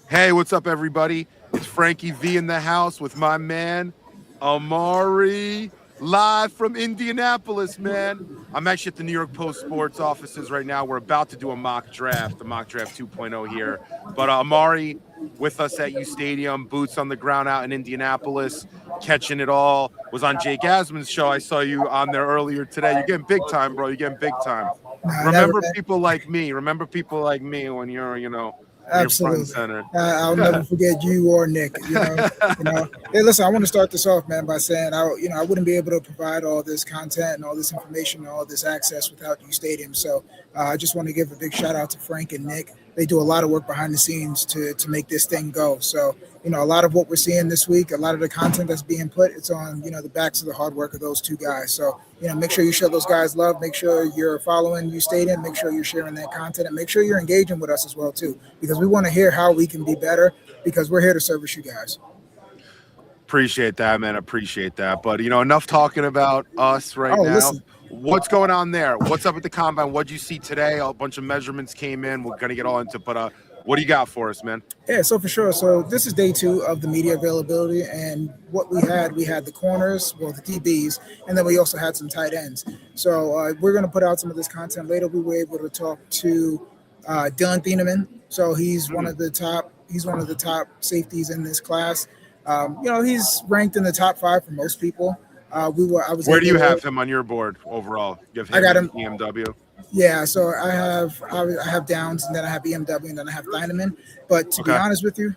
Hey, what's up, everybody? It's Frankie V in the house with my man, Omari, live from Indianapolis, man. I'm actually at the New York Post Sports offices right now. We're about to do a mock draft 2.0 here. But Omari with us at U Stadium, boots on the ground out in Indianapolis, catching it all. Was on Jake Asman's show. I saw you on there earlier today. You're getting big time, bro. You're getting big time. Nah, never, Remember man. people like me. Remember people like me when when you're front and Absolutely. center. I'll never forget you or Nick. Hey, listen, I want to start this off, man, by saying I wouldn't be able to provide all this content and all this information and all this access without U Stadium. So I just want to give a big shout out to Frank and Nick. They do a lot of work behind the scenes to make this thing go. So a lot of what we're seeing this week, a lot of the content that's being put, it's on the backs of the hard work of those two guys. So make sure you show those guys love. Make sure you're following U Stadium. Make sure you're sharing that content, and make sure you're engaging with us as well too, because we want to hear how we can be better. Because we're here to service you guys. Appreciate that, man. Appreciate that. But enough talking about us right Oh, now. listen. What's going on there? What's up with the combine? What'd you see today? A bunch of measurements came in. We're gonna get all into, but what do you got for us, man? Yeah, so for sure. So this is day two of the media availability, and what we had the corners, well, the DBs, and then we also had some tight ends. So we're going to put out some of this content later. We were able to talk to Dylan Thieneman. So he's one of the top. He's one of the top safeties in this class. He's ranked in the top five for most people. I was. Where do able you to, have him on your board overall? You have I him got and him. EMW. Yeah, so I have Downs, and then I have EMW, and then I have Thieneman. But to be Okay. honest with you,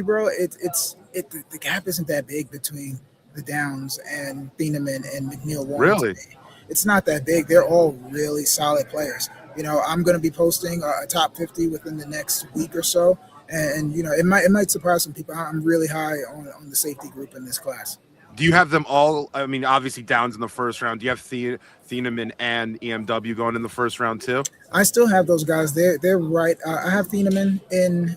bro, the gap isn't that big between the Downs and Thieneman and McNeil Warren to Really? me. It's not that big. They're all really solid players. I'm going to be posting a top 50 within the next week or so, and it might surprise some people. I'm really high on the safety group in this class. Do you have them all? I mean, obviously Downs in the first round. Do you have Thieneman and EMW going in the first round too? I still have those guys. They're right. I have Thieneman in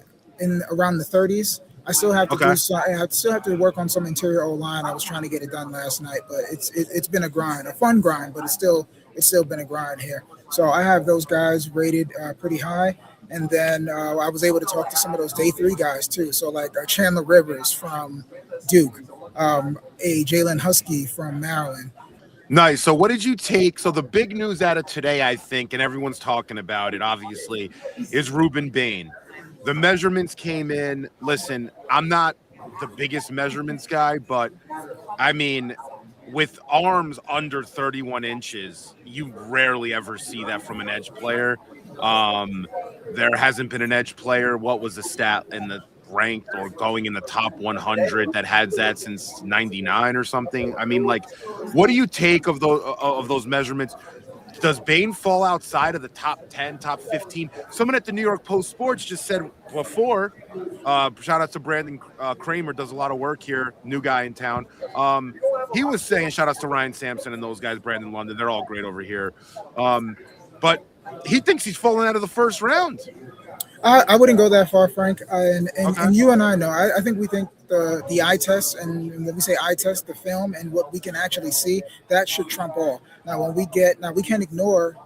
around the 30s. I still have to Okay. do some. Still have to work on some interior O line. I was trying to get it done last night, but it's been a grind, a fun grind, but it's still been a grind here. So I have those guys rated pretty high, and then I was able to talk to some of those day three guys too. So like Chandler Rivers from Duke, a Jalen Husky from Maryland. Nice. So, what did you take? So, the big news out of today, I think, and everyone's talking about it, obviously, is Rueben Bain. The measurements came in. Listen, I'm not the biggest measurements guy, but I mean, with arms under 31 inches, you rarely ever see that from an edge player. Um, there hasn't been an edge player. What was the stat in the ranked or going in the top 100 that had that since 99 or something? I mean, like, what do you take of those measurements? Does Bain fall outside of the top 10, top 15? Someone at the New York Post Sports just said before, shout out to Brandon Kramer, does a lot of work here, new guy in town. He was saying, shout outs to Ryan Sampson and those guys, Brandon London, they're all great over here. But he thinks he's falling out of the first round. I wouldn't go that far, Frank. Okay. And you and I know. I think we think the eye test, and when we say eye test, the film and what we can actually see, that should trump all. Now we can't ignore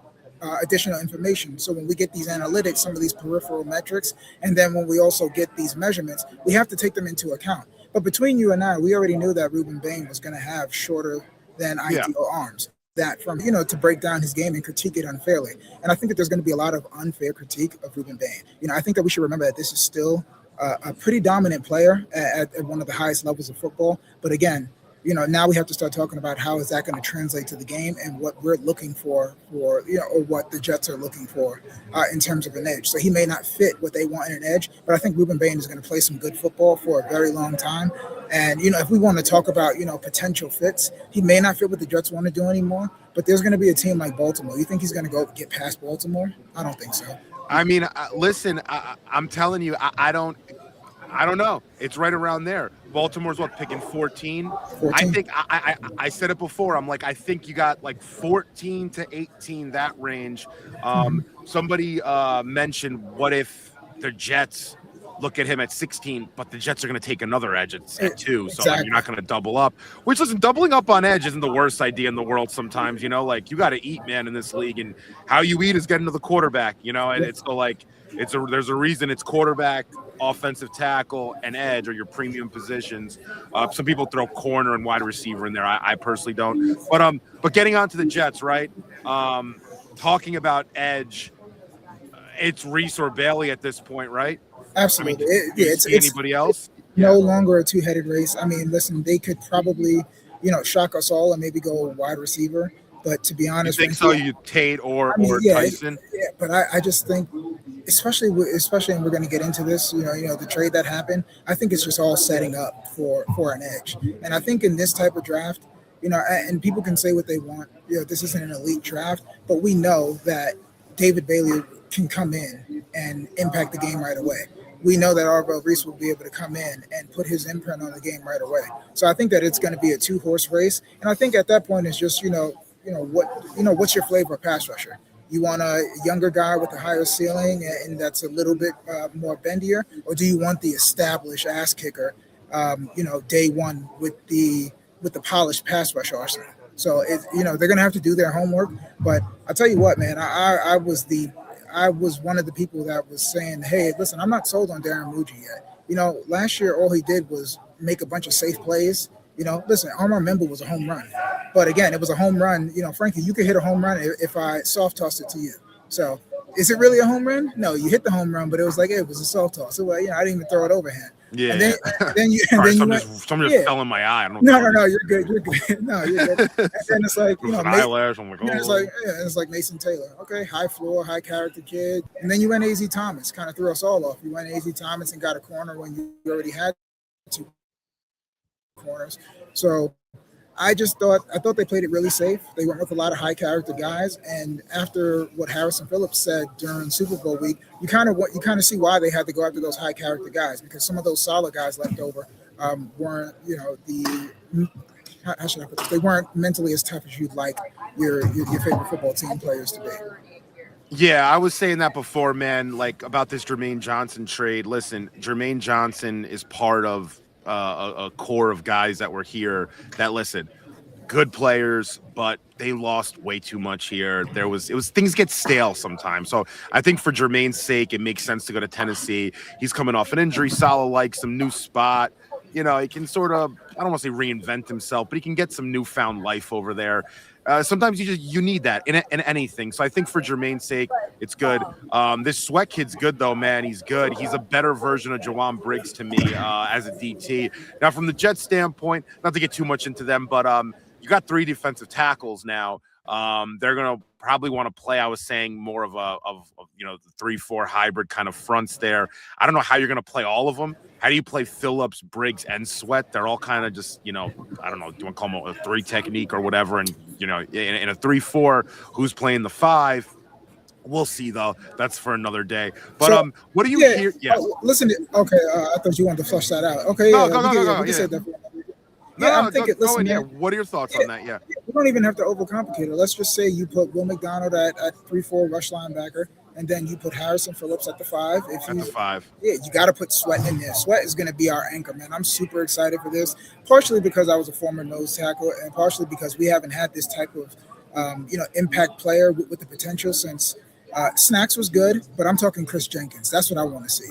additional information. So when we get these analytics, some of these peripheral metrics, and then when we also get these measurements, we have to take them into account. But between you and I, we already knew that Ruben Bain was going to have shorter than Yeah. ideal arms. That from to break down his game and critique it unfairly. And I think that there's going to be a lot of unfair critique of Ruben Bain. I think that we should remember that this is still a pretty dominant player at one of the highest levels of football. But again, now we have to start talking about how is that going to translate to the game and what we're looking for, or what the Jets are looking for in terms of an edge. So he may not fit what they want in an edge, but I think Ruben Bain is going to play some good football for a very long time. And if we want to talk about potential fits, he may not fit what the Jets want to do anymore. But there's going to be a team like Baltimore. You think he's going to go get past Baltimore? I don't think so. I mean, listen, I'm telling you, I don't know. It's right around there. Baltimore's what, picking 14? I 14. think I said it before. I'm like, I think you got like 14 to 18, that range. Somebody mentioned, what if the Jets look at him at 16, but the Jets are going to take another edge at 2, so like, you're not going to double up. Which, listen, doubling up on edge isn't the worst idea in the world sometimes. Like, you got to eat, man, in this league, and how you eat is getting to the quarterback. And it's so like there's a reason it's quarterback, offensive tackle, and edge are your premium positions. Some people throw corner and wide receiver in there. I personally don't. But getting on to the Jets, right? Talking about edge, it's Reece or Bailey at this point, right? I mean, Absolutely. do you see anybody else? No Yeah. longer a two-headed race. I mean, listen, they could probably, shock us all and maybe go wide receiver. But to be You honest, think Frankie, so? You Tate or I mean, Tyson? yeah. But I just think, especially, and we're going to get into this. The trade that happened. I think it's just all setting up for an edge. And I think in this type of draft, and people can say what they want. This isn't an elite draft, but we know that David Bailey can come in and impact the game right away. We know that Reece will be able to come in and put his imprint on the game right away. So I think that it's going to be a two-horse race, and I think at that point it's just what's your flavor of pass rusher? You want a younger guy with a higher ceiling and that's a little bit more bendier, or do you want the established ass kicker, day one with the polished pass rush arsenal? So they're going to have to do their homework. But I'll tell you what, man, I was one of the people that was saying, hey, listen, I'm not sold on Darren Mougey yet. Last year, all he did was make a bunch of safe plays. Listen, Armand Member was a home run. But again, it was a home run. Frankie, you could hit a home run if I soft tossed it to you. So is it really a home run? No, you hit the home run, but it was like, it was a soft toss. So, I didn't even throw it overhand. Yeah. And then you some just fell in my eye. I don't know. No, you're good. You're good. No, you're good. And then it's like, eyelash. I'm like, oh. It's like Mason Taylor. Okay, high floor, high character kid. And then you went AZ Thomas, kind of threw us all off. You went AZ Thomas and got a corner when you already had two corners. So I thought they played it really safe. They went with a lot of high character guys, and after what Harrison Phillips said during Super Bowl week, you kind of see why they had to go after those high character guys, because some of those solid guys left over weren't how should I put this? They weren't mentally as tough as you'd like your favorite football team players to be. Yeah, I was saying that before, man. Like about this Jermaine Johnson trade. Listen, Jermaine Johnson is part of a core of guys that were here that, listen, good players, but they lost way too much here. Things get stale sometimes. So I think for Jermaine's sake, it makes sense to go to Tennessee. He's coming off an injury. Saleh likes some new spot. He can sort of, I don't want to say reinvent himself, but he can get some newfound life over there. Sometimes you need that in anything. So I think for Jermaine's sake, it's good. This Sweat kid's good though, man. He's good. He's a better version of Jawan Briggs to me as a DT. Now, from the Jets standpoint, not to get too much into them, but you got 3 defensive tackles now. They're gonna probably want to play. I was saying more of the 3-4 hybrid kind of fronts there. I don't know how you're gonna play all of them. How do you play Phillips, Briggs, and Sweat? They're all kind of just, I don't know, do you want to call them a 3 technique or whatever? And, in a 3-4, who's playing the 5? We'll see, though. That's for another day. But what do you hear? Yeah. Listen, okay, I thought you wanted to flush that out. Okay, no, we can say that for another day. Yeah, I'm thinking, listen, man, what are your thoughts on that? Yeah. We don't even have to overcomplicate it. Let's just say you put Will McDonald at 3-4 rush linebacker, and then you put Harrison Phillips at the 5. At the 5. Yeah, you got to put Sweat in there. Sweat is going to be our anchor, man. I'm super excited for this, partially because I was a former nose tackle, and partially because we haven't had this type of, impact player with the potential since Snacks was good, but I'm talking Chris Jenkins. That's what I want to see.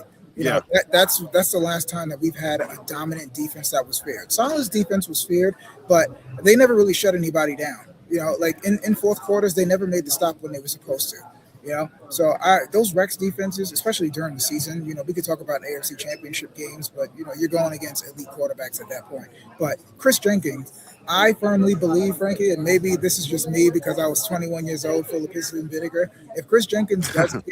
That's the last time that we've had a dominant defense that was feared. Saleh's defense was feared, but they never really shut anybody down. Like in fourth quarters, they never made the stop when they were supposed to. So those Rex defenses, especially during the season, we could talk about AFC Championship games, but you're going against elite quarterbacks at that point. But Chris Jenkins, I firmly believe, Frankie, and maybe this is just me because I was 21 years old, full of piss and vinegar. If Chris Jenkins doesn't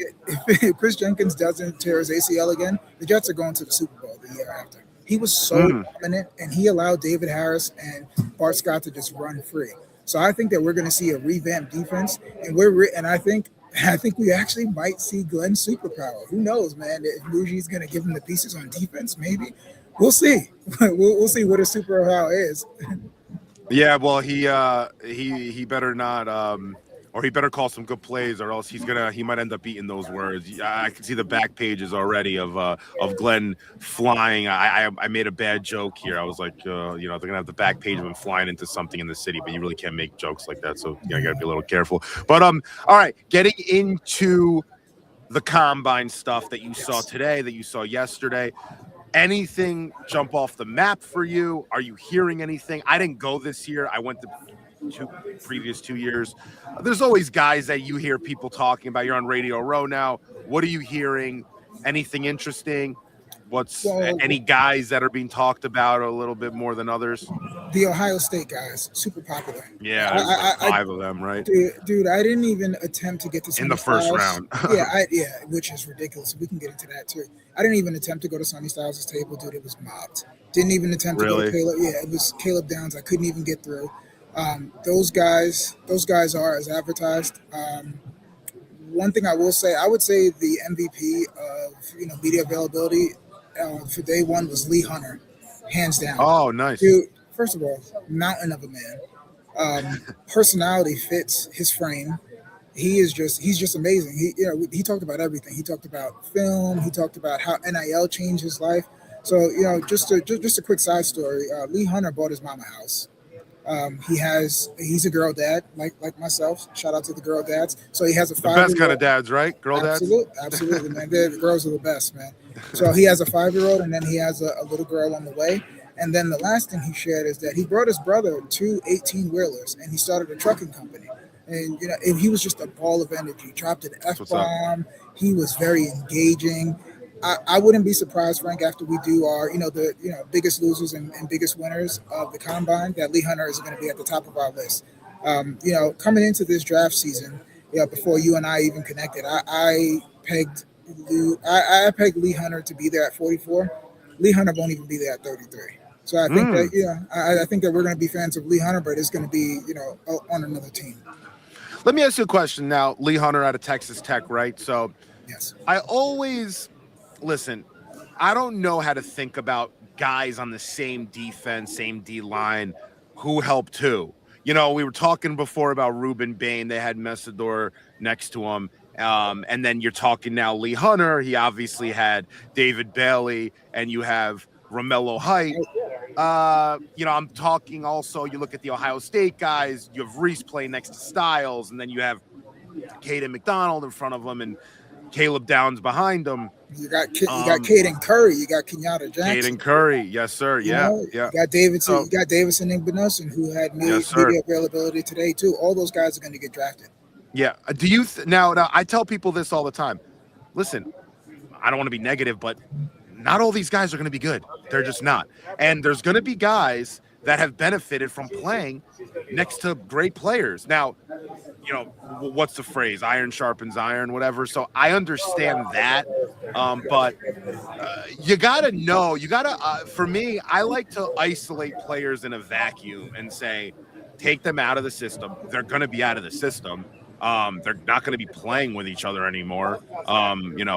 tear his ACL again, the Jets are going to the Super Bowl the year after. He was so dominant, and he allowed David Harris and Bart Scott to just run free. So I think that we're going to see a revamped defense, and I think we actually might see Glenn's superpower. Who knows, man? If Mougey's going to give him the pieces on defense, maybe. We'll see. We'll see what his superpower is. Yeah, well, he better not, or he better call some good plays, or else he might end up eating those words. I can see the back pages already of Glenn flying. I made a bad joke here. I was like, they're gonna have the back page of him flying into something in the city, but you really can't make jokes like that. So you gotta be a little careful. But all right, getting into the combine stuff that you saw today, that you saw yesterday. Anything jump off the map for you? Are you hearing anything? I didn't go this year. I went the previous 2 years. There's always guys that you hear people talking about. You're on Radio Row now. What are you hearing? Anything interesting? What's any guys that are being talked about a little bit more than others? The Ohio State guys, super popular. Yeah, there's like 5 of them, right? Dude, I didn't even attempt to get to in the first round. yeah, which is ridiculous. We can get into that too. I didn't even attempt to go to Sonny Styles' table, dude. It was mobbed. Didn't even attempt to go to Caleb. Yeah, it was Caleb Downs. I couldn't even get through. Those guys are as advertised. One thing I will say, I would say the MVP of media availability for day one was Lee Hunter, hands down. Oh, nice, dude. First of all, mountain of a man. Personality fits his frame. He's just amazing. He talked about everything. He talked about film. He talked about how NIL changed his life. So just a quick side story. Lee Hunter bought his mama a house. He's a girl dad like myself. Shout out to the girl dads. So he has a 5-year-old. The best kind of dads, right? Girl dads. Absolutely, man. The girls are the best, man. So he has a 5-year-old, and then he has a little girl on the way. And then the last thing he shared is that he brought his brother 2 18-wheelers, and he started a trucking company. And and he was just a ball of energy. Dropped an F-bomb. He was very engaging. I wouldn't be surprised, Frank, after we do our the biggest losers and biggest winners of the combine, that Lee Hunter is going to be at the top of our list. Coming into this draft season, before you and I even connected, I pegged Lee Hunter to be there at 44. Lee Hunter won't even be there at 33. So I think that I think that we're going to be fans of Lee Hunter, but it's going to be on another team. Let me ask you a question now. Lee Hunter out of Texas Tech, right? So yes, I always listen. I don't know how to think about guys on the same defense, same D line, who helped who. We were talking before about Rueben Bain. They had Messidor next to him. And then you're talking now Lee Hunter. He obviously had David Bailey, and you have Romello Height. I'm talking also, you look at the Ohio State guys, you have Reece playing next to Styles, and then you have Caden McDonald in front of him and Caleb Downs behind him. You got Caden Curry, you got Kenyatta Jackson. Caden Curry, yes, sir. Yeah. You got Davidson, you got Davison Igbinosun, who had media availability today too. All those guys are going to get drafted. Yeah. Do you now I tell people this all the time. Listen, I don't want to be negative, but not all these guys are going to be good. They're just not. And there's going to be guys that have benefited from playing next to great players. Now, what's the phrase? Iron sharpens iron, whatever. So I understand that. But you got to know, for me, I like to isolate players in a vacuum and say, take them out of the system. They're going to be out of the system. They're not going to be playing with each other anymore.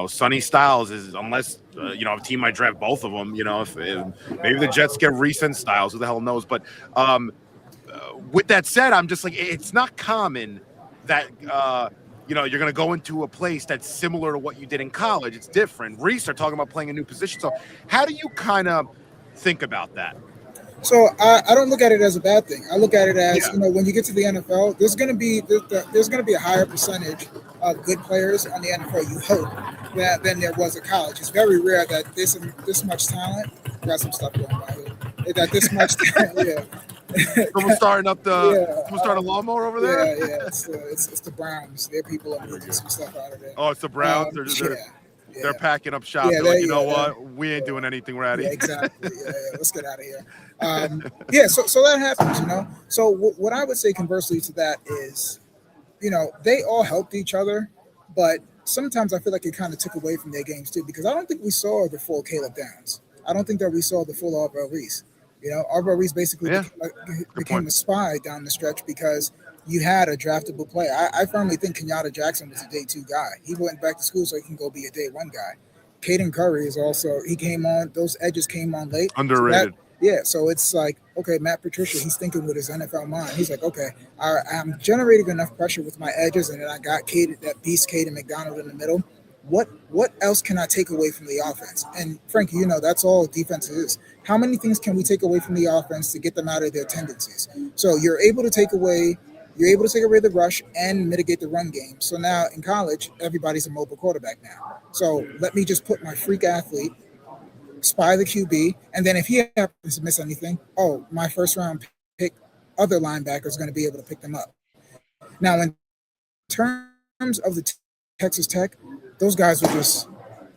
Sonny Styles is, unless a team might draft both of them. If maybe the Jets get Reece and Styles, who the hell knows? But with that said, I'm just like, it's not common that you're going to go into a place that's similar to what you did in college. It's different. Reece are talking about playing a new position. So how do you kind of think about that? So I don't look at it as a bad thing. I look at it as when you get to the NFL, there's going to be a higher percentage of good players on the NFL. You hope than there was at college. It's very rare that this much talent. Got some stuff going on here. That this much talent. Someone starting a lawnmower over there. Yeah. It's the Browns. Their people are moving some stuff out of there. Oh, it's the Browns. They're packing up shop. They're like, what? We ain't doing anything ratty. Yeah, exactly. Let's get out of here. So that happens, So what I would say conversely to that is, they all helped each other, but sometimes I feel like it kind of took away from their games too, because I don't think we saw the full Caleb Downs. I don't think that we saw the full Arbor Reece. Arbor Reece basically became a spy down the stretch because you had a draftable player. I firmly think Kenyatta Jackson was a day 2 guy. He went back to school so he can go be a day 1 guy. Caden Curry is also, he came on, those edges came on late. Underrated. So it's like, okay, Matt Patricia, he's thinking with his NFL mind. He's like, okay, I'm generating enough pressure with my edges, and then I got that beast Caden McDonald in the middle. What else can I take away from the offense? And Frankie, that's all defense is. How many things can we take away from the offense to get them out of their tendencies? So you're able to take away You're able to take away the rush and mitigate the run game. So now in college, everybody's a mobile quarterback now. So let me just put my freak athlete, spy the QB, and then if he happens to miss anything, oh, my first round pick, other linebacker is going to be able to pick them up. Now, in terms of the Texas Tech, those guys were just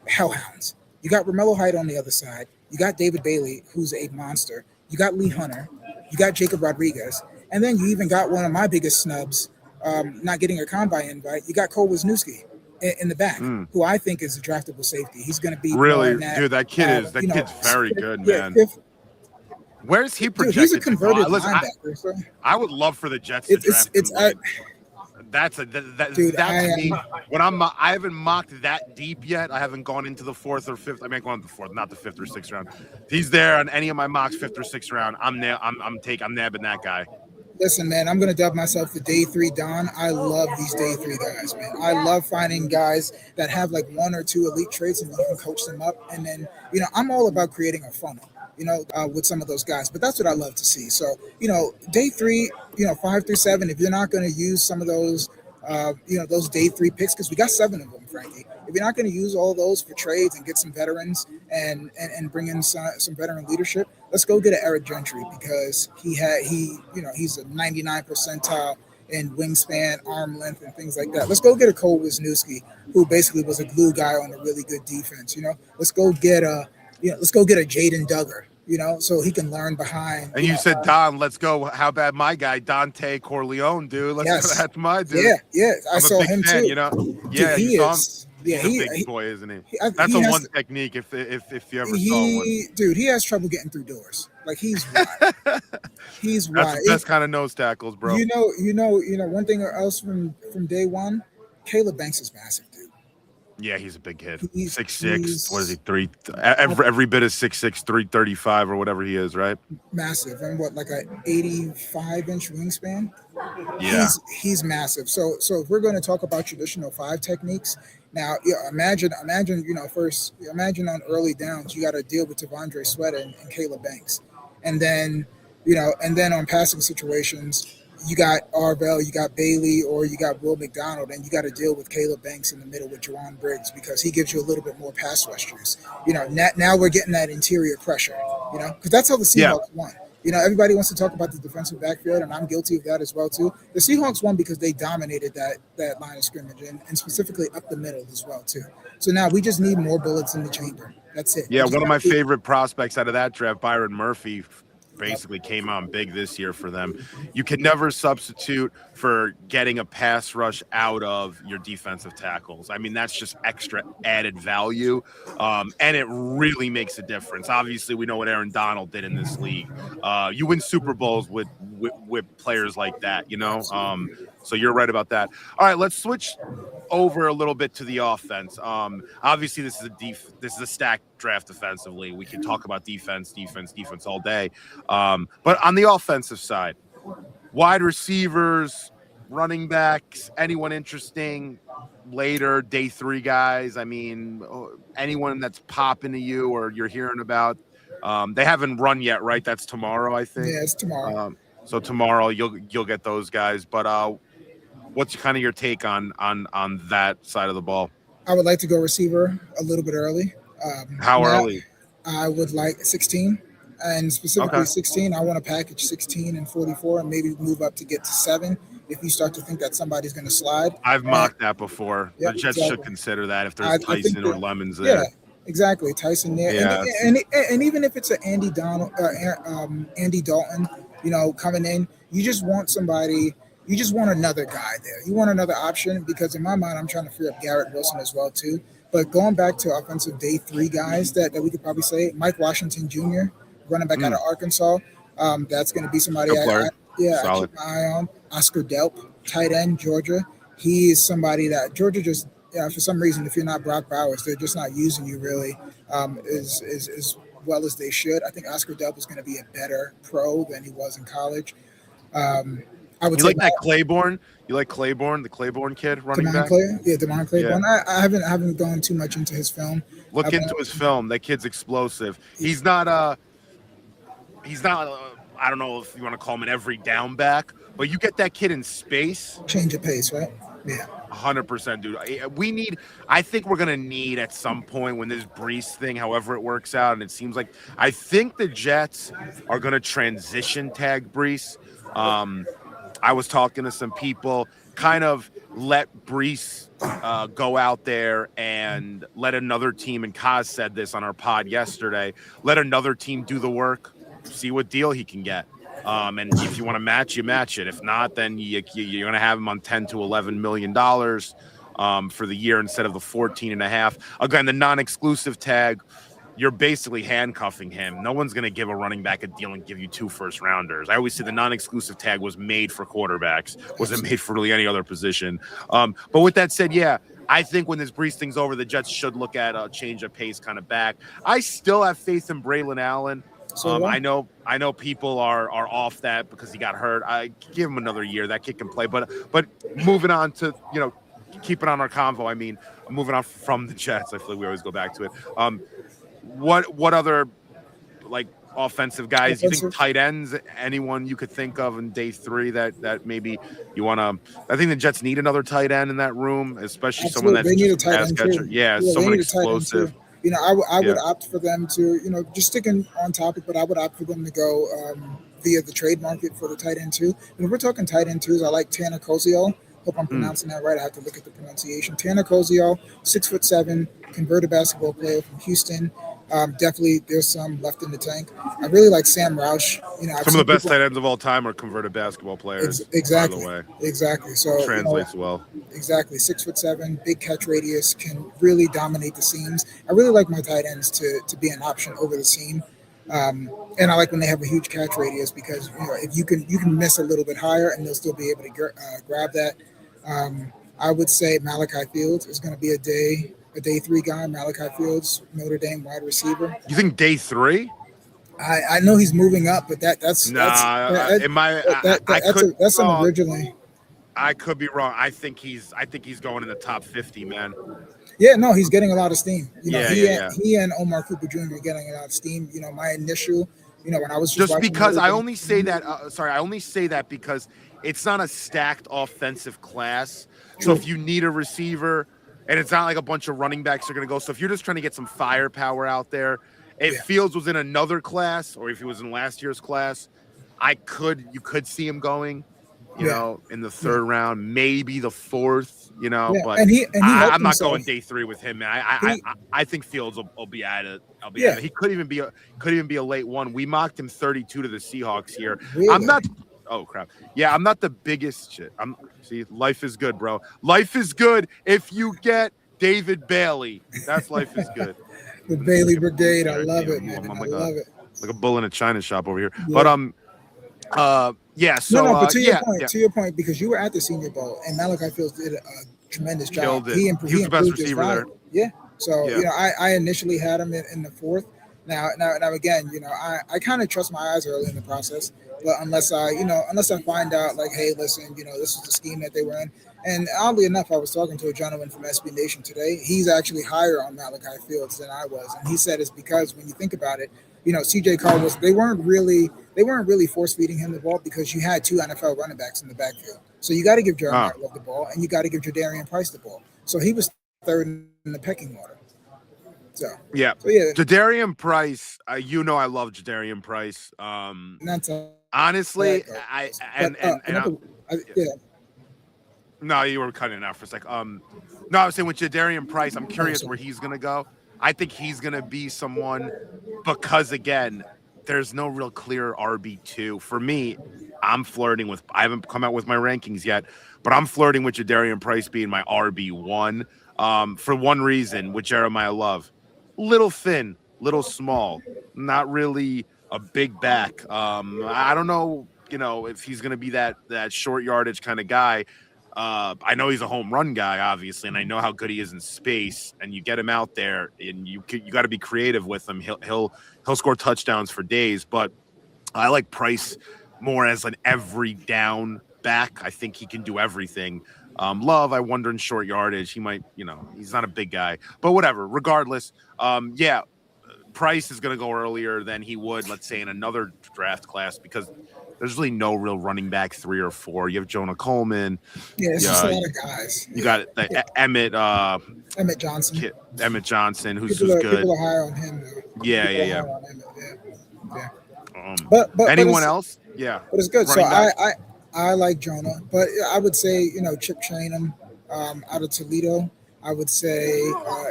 hellhounds. You got Romello Height on the other side. You got David Bailey, who's a monster. You got Lee Hunter. You got Jacob Rodriguez. And then you even got one of my biggest snubs, not getting a combine invite. You got Cole Wisniewski in the back, who I think is a draftable safety. He's going to be really, dude. That kid's very good, man. Where's he projected? Dude, he's a converted linebacker. So I would love for the Jets to draft him. That's to me. When I haven't mocked that deep yet. I haven't gone into the fourth or fifth. I mean, going to the fourth, not the fifth or sixth round. He's there on any of my mocks, fifth or sixth round. I'm there. I'm nabbing that guy. Listen, man, I'm gonna dub myself the day 3 Don. I love these day 3 guys, man. I love finding guys that have like 1 or 2 elite traits and you can coach them up. And then, I'm all about creating a funnel, with some of those guys. But that's what I love to see. So, day 3, 5 through 7, if you're not going to use some of those, those day 3 picks, because we got 7 of them, Frankie. If you're not going to use all those for trades and get some veterans and bring in some veteran leadership, let's go get an Eric Gentry, because he's a 99 percentile in wingspan, arm length, and things like that. Let's go get a Cole Wisniewski, who basically was a glue guy on a really good defense. Let's go get a Jaden Duggar, so he can learn behind. And you said, Don, let's go. How about my guy, Dontay Corleone, dude? That's my dude. Yeah. I saw him fan, too. Yeah, he saw him. is. Yeah, he's a big boy, isn't he? That's one technique if you ever saw one. Dude, he has trouble getting through doors. Like, he's wide. He's wide. That's the best kind of nose tackles, bro. One thing else from day one, Caleb Banks is massive, dude. Yeah, he's a big kid. 6'6". What is he? Every bit of 6'6", 335 or whatever he is, right? Massive. And like an 85-inch wingspan? Yeah. He's massive. So if we're going to talk about traditional 5 techniques, now imagine on early downs, you got to deal with Tavondre Sweat and Caleb Banks. And then on passing situations, you got Arvell, you got Bailey, or you got Will McDonald, and you got to deal with Caleb Banks in the middle with Jawan Briggs, because he gives you a little bit more pass rush juice. Now we're getting that interior pressure, because that's how the Seahawks won. Everybody wants to talk about the defensive backfield, and I'm guilty of that as well, too. The Seahawks won because they dominated that line of scrimmage, and specifically up the middle as well, too. So now we just need more bullets in the chamber. That's it. Yeah, one of my favorite prospects out of that draft, Byron Murphy, basically came on big this year for them. You can never substitute for getting a pass rush out of your defensive tackles. I mean, that's just extra added value, and it really makes a difference. Obviously, we know what Aaron Donald did in this league. You win Super Bowls with players like that, so you're right about that. All right, let's switch over a little bit to the offense. Obviously, this is a stacked draft defensively. We can talk about defense all day. But on the offensive side, wide receivers, running backs, anyone interesting later, day 3 guys? I mean, anyone that's popping to you or you're hearing about? They haven't run yet, right? That's tomorrow, I think. Yeah, it's tomorrow. So tomorrow you'll get those guys. But what's kind of your take on that side of the ball? I would like to go receiver a little bit early. How early? I would like 16, and specifically 16. I want to package 16 and 44, and maybe move up to get to 7. If you start to think that somebody's going to slide, I've mocked that before. The Jets should consider that if there's Tyson or Lemons there. Yeah, exactly, Tyson there. Yeah. And even if it's an Andy Dalton, coming in, you just want somebody. You just want another guy there. You want another option, because in my mind, I'm trying to free up Garrett Wilson as well too. But going back to offensive day 3 guys that we could probably say, Mike Washington Jr., running back out of Arkansas, that's going to be somebody I keep my eye on. Oscar Delp, tight end, Georgia. He is somebody that Georgia just, for some reason, if you're not Brock Bowers, they're just not using you really as well as they should. I think Oscar Delp is going to be a better pro than he was in college. I would like that Claiborne? You like Claiborne, the Claiborne kid running back? Damon Claiborne. Yeah. I haven't gone too much into his film. Look into his film. That kid's explosive. He's not I don't know if you want to call him an every down back, but you get that kid in space. Change of pace, right? Yeah. 100%, dude. I think we're gonna need at some point when this Breece thing, however it works out, and it seems like I think the Jets are gonna transition tag Breece. I was talking to some people, kind of let Breece go out there and let another team, and Kaz said this on our pod yesterday, let another team do the work, see what deal he can get. And if you want to match, you match it. If not, then you're going to have him on $10 to $11 million for the year instead of the 14.5. Again, the non-exclusive tag, you're basically handcuffing him. No one's going to give a running back a deal and give you 2 first-rounders. I always say the non-exclusive tag was made for quarterbacks. Wasn't made for really any other position. But with that said, yeah, I think when this Breece thing's over, the Jets should look at a change of pace kind of back. I still have faith in Braylon Allen. I know people are off that because he got hurt. I give him another year. That kid can play. But moving on to, keeping on our convo, I mean, moving on from the Jets, I feel like we always go back to it. What other offensive guys? You think tight ends? Anyone you could think of in day 3 that maybe you want to? I think the Jets need another tight end in that room, especially someone that's just a pass catcher. Yeah, someone explosive. I would opt for them to, just sticking on topic, but I would opt for them to go via the trade market for the tight end too. And if we're talking tight end twos, I like Tanner Koziol. Hope I'm pronouncing that right. I have to look at the pronunciation. Tanner Koziol, 6'7", converted basketball player from Houston. Definitely, there's some left in the tank. I really like Sam Roush. Some of the best tight ends of all time are converted basketball players. Exactly. By the way. Exactly. So translates well. Exactly. 6'7", big catch radius, can really dominate the seams. I really like my tight ends to be an option over the seam. And I like when they have a huge catch radius because if you can miss a little bit higher and they'll still be able to grab that. I would say Malachi Fields is going to be a day 3 guy. Malachi Fields, Notre Dame wide receiver. You think day 3? I know he's moving up, but that's originally. I could be wrong. I think he's going in the top 50, man. Yeah, no, he's getting a lot of steam. He and Omar Cooper Jr. are getting a lot of steam. My initial, when I was just because I only say that. I only say that because it's not a stacked offensive class. So if you need a receiver, and it's not like a bunch of running backs are going to go. So if you're just trying to get some firepower out there, if Fields was in another class, or if he was in last year's class, you could see him going, in the 3rd round, maybe the 4th, but I'm not going day 3 with him, man. I think Fields will be at it. At it. He could even be a late one. We mocked him 32 to the Seahawks here. Really? I'm not. Oh crap! Yeah, I'm not the biggest shit. See, life is good, bro. Life is good if you get David Bailey. That's life is good. The Bailey Brigade, I love it, man. I love it. Like a bull in a china shop over here. Yeah. But So but to your point, because you were at the Senior Bowl and Malachi Fields did a tremendous job. He was the best receiver there. Yeah. So I initially had him in the 4th. Now again, I kind of trust my eyes early in the process. But unless I find out like, hey, listen, this is the scheme that they were in. And oddly enough, I was talking to a gentleman from SB Nation today. He's actually higher on Malachi Fields than I was, and he said it's because when you think about it, CJ Carr they weren't really force feeding him the ball because you had 2 NFL running backs in the backfield. So you got to give Jeremiah Love the ball, and you got to give Jadarian Price the ball. So he was 3rd in the pecking order. Jadarian Price. I love Jadarian Price. Honestly, No, you were cutting it out for a sec. No, I was saying with Jadarian Price, I'm curious where he's gonna go. I think he's gonna be someone because again, there's no real clear RB2 for me. I haven't come out with my rankings yet, but I'm flirting with Jadarian Price being my RB1 for one reason with Jeremiah Love. Little thin, little small, not really a big back. I don't know, if he's going to be that short yardage kind of guy. I know he's a home run guy, obviously, and I know how good he is in space. And you get him out there, and you got to be creative with him. He'll score touchdowns for days. But I like Price more as an every down back. I think he can do everything. Love, I wonder in short yardage, he might, he's not a big guy, but whatever. Regardless, Price is going to go earlier than he would, let's say, in another draft class because there's really no real running back 3 or 4. You have Jonah Coleman. Yeah, it's just a lot of guys. You got Emmett Johnson. Emmett Johnson, who's good. People are higher on him, though. Yeah. But anyone else? Yeah. But it's good. So I like Jonah, but I would say, Chip Trainum out of Toledo. I would say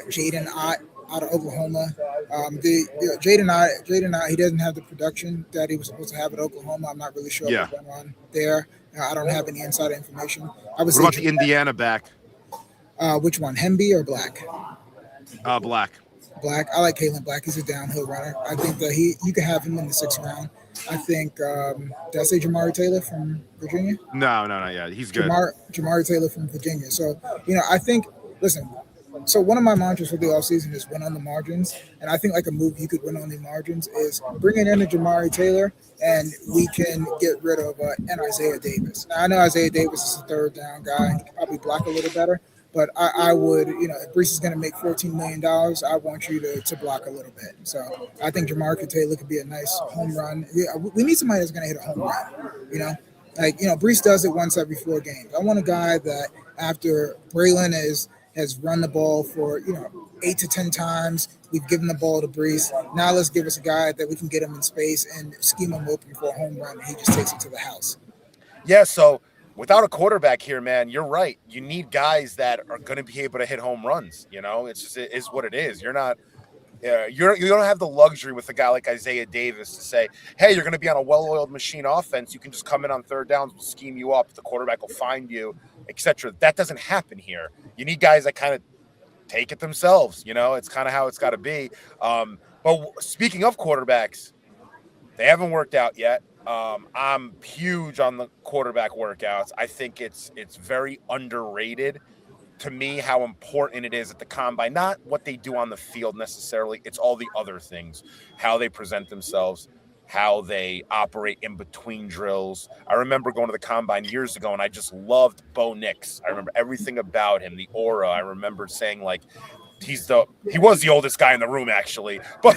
Jaden Ott out of Oklahoma. Jaden Ott, he doesn't have the production that he was supposed to have at Oklahoma. I'm not really sure what's going on there. I don't have any insider information. What about the Indiana back? Which one, Hemby or Black? Black. Black. I like Kalen Black. He's a downhill runner. I think that you can have him in the 6th round. I think, did I say Jamari Taylor from Virginia? No, yeah, he's good. Jamari Taylor from Virginia. So, I think, listen, so one of my mantras for the offseason is win on the margins. And I think like a move you could win on the margins is bringing in a Jamari Taylor and we can get rid of an Isaiah Davis. Now, I know Isaiah Davis is a 3rd down guy. He can probably block a little better. But I would, if Breece is going to make $14 million, I want you to block a little bit. So I think Jamar Taylor could be a nice home run. Yeah, we need somebody that's going to hit a home run, Breece does it once every 4 games. I want a guy that after Braylon has run the ball for, 8 to 10 times, we've given the ball to Breece. Now let's give us a guy that we can get him in space and scheme him open for a home run, and he just takes it to the house. Yeah, so without a quarterback here, man, you're right. You need guys that are going to be able to hit home runs. It's just it is what it is. You're not, you don't have the luxury with a guy like Isaiah Davis to say, hey, you're going to be on a well-oiled machine offense. You can just come in on 3rd downs, we'll scheme you up. The quarterback will find you, etc. That doesn't happen here. You need guys that kind of take it themselves. It's kind of how it's got to be. But speaking of quarterbacks, they haven't worked out yet. I'm huge on the quarterback workouts. I think it's very underrated to me how important it is at the combine. Not what they do on the field necessarily. It's all the other things, how they present themselves, how they operate in between drills. I remember going to the combine years ago and I just loved Bo Nix. I remember everything about him, the aura. I remember saying like, he was the oldest guy in the room actually, but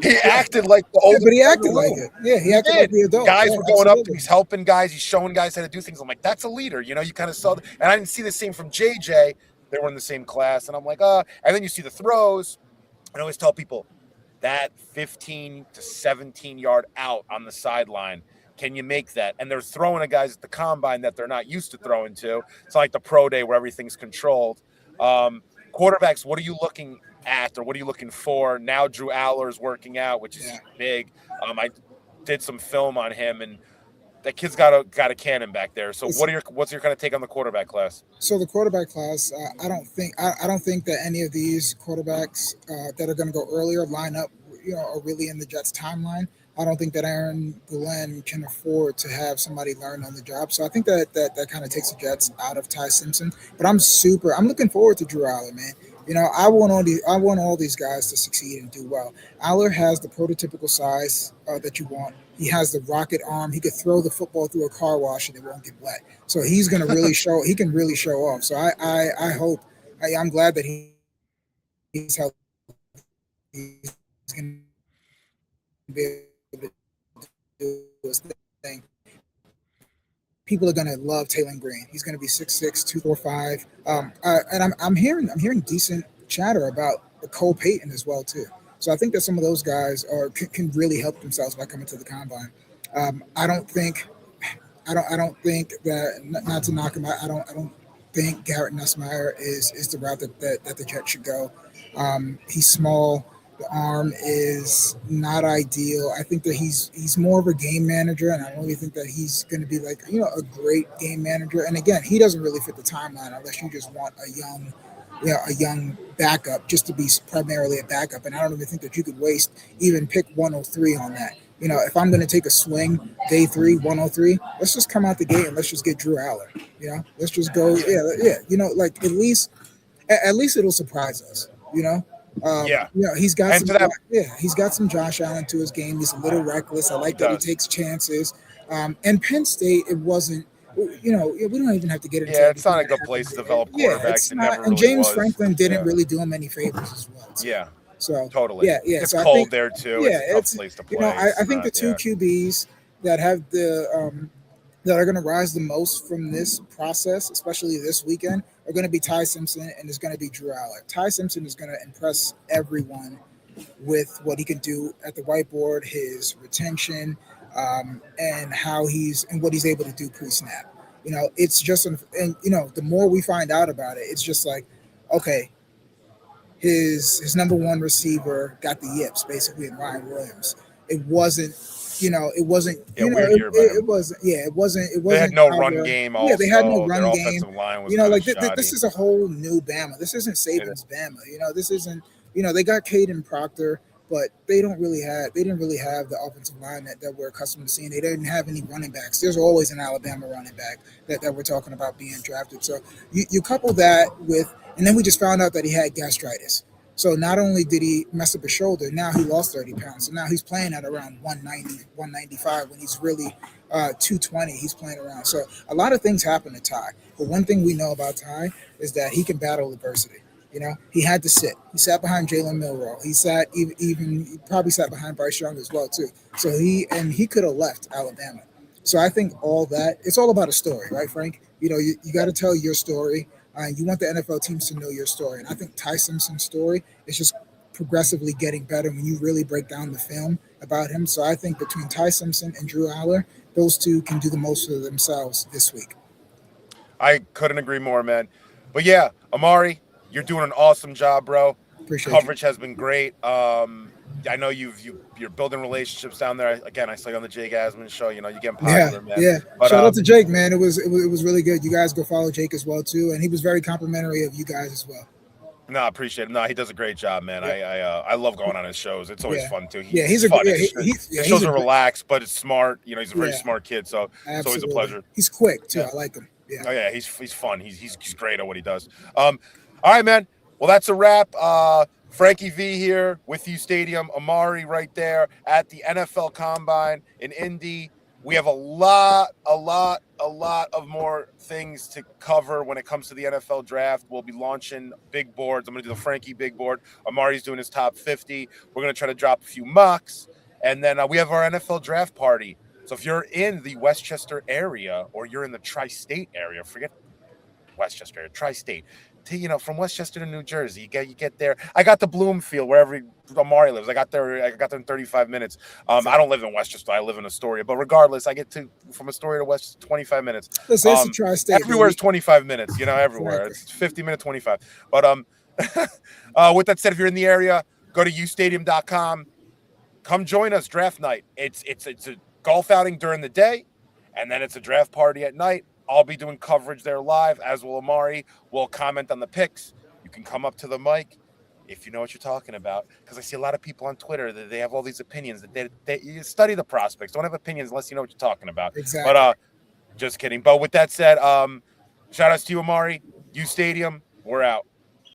he acted like the oldest. But he acted like it. Yeah, he acted like the adult. Guys were going up to him, he's helping guys, he's showing guys how to do things. I'm like, that's a leader, you kind of saw that. And I didn't see the same from JJ. They were in the same class, and I'm like, and then you see the throws. I always tell people that 15 to 17 yard out on the sideline. Can you make that? And they're throwing at guys at the combine that they're not used to throwing to. It's like the pro day where everything's controlled. Quarterbacks, what are you looking at or what are you looking for? Now Drew Aller's working out, which is big. I did some film on him, and that kid's got a cannon back there. So what's your kind of take on the quarterback class? So the quarterback class, I don't think that any of these quarterbacks that are going to go earlier line up, are really in the Jets timeline. I don't think that Aaron Glenn can afford to have somebody learn on the job. So I think that kind of takes the Jets out of Ty Simpson. But I'm looking forward to Drew Aller, man. I want all these guys to succeed and do well. Aller has the prototypical size that you want. He has the rocket arm. He could throw the football through a car wash and it won't get wet. So he's going to really show. He can really show off. So I hope. I'm glad that he's healthy. He's going to be able to do his thing. People are going to love Taylor Green. He's going to be 6'6", 245. And I'm hearing decent chatter about Cole Payton as well too. So I think that some of those guys can really help themselves by coming to the combine. I don't think that, not to knock him out, I don't think Garrett Nussmeier is the route that the Jets should go. He's small. The arm is not ideal. I think that he's more of a game manager, and I don't really think that he's going to be like, a great game manager. And again, he doesn't really fit the timeline unless you just want a young backup just to be primarily a backup. And I don't even think that you could waste even pick 103 on that. If I'm going to take a swing, day 3, 103, let's just come out the gate and let's just get Drew Aller. Let's just go. Like at least it'll surprise us. He's got some Josh Allen to his game. He's a little reckless. I like that he takes chances. And Penn State, it wasn't. We don't even have to get into. Yeah, it's not a good place to develop quarterbacks. And James Franklin didn't really do him any favors as well. Yeah. So Totally. yeah. It's So I cold think there too. yeah, It's a tough place to play. I think the two QBs that have that are going to rise the most from this process, especially this weekend, are going to be Ty Simpson and is going to be Drew Aller. Ty Simpson is going to impress everyone with what he can do at the whiteboard, his retention, and what he's able to do pre-snap. It's just and the more we find out about it, it's just like, okay, his number one receiver got the yips basically in Ryan Williams. It wasn't, it wasn't, weird year, it wasn't, it wasn't. They had no run game. Also, they had no run their game. offensive line was like this is a whole new Bama. This isn't Saban's Bama. This isn't. They got Caden Proctor, but they didn't really have the offensive line that we're accustomed to seeing. They didn't have any running backs. There's always an Alabama running back that we're talking about being drafted. So you couple that with, and then we just found out that he had gastritis. So not only did he mess up his shoulder, now he lost 30 pounds. So now he's playing at around 190, 195 when he's really 220. He's playing around. So a lot of things happen to Ty. But one thing we know about Ty is that he can battle adversity. He had to sit. He sat behind Jalen Milroe. He probably sat behind Bryce Young as well too. So he could have left Alabama. So I think all that, it's all about a story, right, Frank? You got to tell your story. You want the NFL teams to know your story. And I think Ty Simpson's story is just progressively getting better when you really break down the film about him. So I think between Ty Simpson and Drew Aller, those two can do the most for themselves this week. I couldn't agree more, man. But yeah, Omari, you're doing an awesome job, bro. Appreciate Coverage has been great. I know you're building relationships down there. Again, I saw you on the Jake Asman show. You're getting popular, man. Yeah. But, shout out to Jake, man. It was really good. You guys go follow Jake as well too, and he was very complimentary of you guys as well. No, I appreciate it. No, he does a great job, man. Yeah. I love going on his shows. It's always fun too. He's fun. His shows are relaxed, but it's smart. He's a very smart kid, so it's always a pleasure. He's quick too. I like him. Yeah. Oh yeah, he's fun. He's great at what he does. All right, man. Well, that's a wrap. Frankie V here with you, Stadium. Omari right there at the NFL Combine in Indy. We have a lot of more things to cover when it comes to the NFL draft. We'll be launching big boards. I'm going to do the Frankie big board. Omari's doing his top 50. We're going to try to drop a few mocks. And then we have our NFL draft party. So if you're in the Westchester area or you're in the tri-state area, forget Westchester area, tri-state. From Westchester to New Jersey, you get there. I got to Bloomfield, wherever Omari lives. I got there in 35 minutes. I don't live in Westchester. I live in Astoria. But regardless, I get from Astoria to Westchester 25 minutes. Listen, it's a tri-state. Everywhere is 25 minutes. Everywhere. It's 50 minutes, 25. But with that said, if you're in the area, go to ustadium.com. Come join us draft night. It's a golf outing during the day, and then it's a draft party at night. I'll be doing coverage there live, as will Omari. We'll comment on the picks. You can come up to the mic if you know what you're talking about, because I see a lot of people on Twitter that they have all these opinions. That you study the prospects. Don't have opinions unless you know what you're talking about. Exactly. But just kidding. But with that said, shout outs to you, Omari. U Stadium. We're out.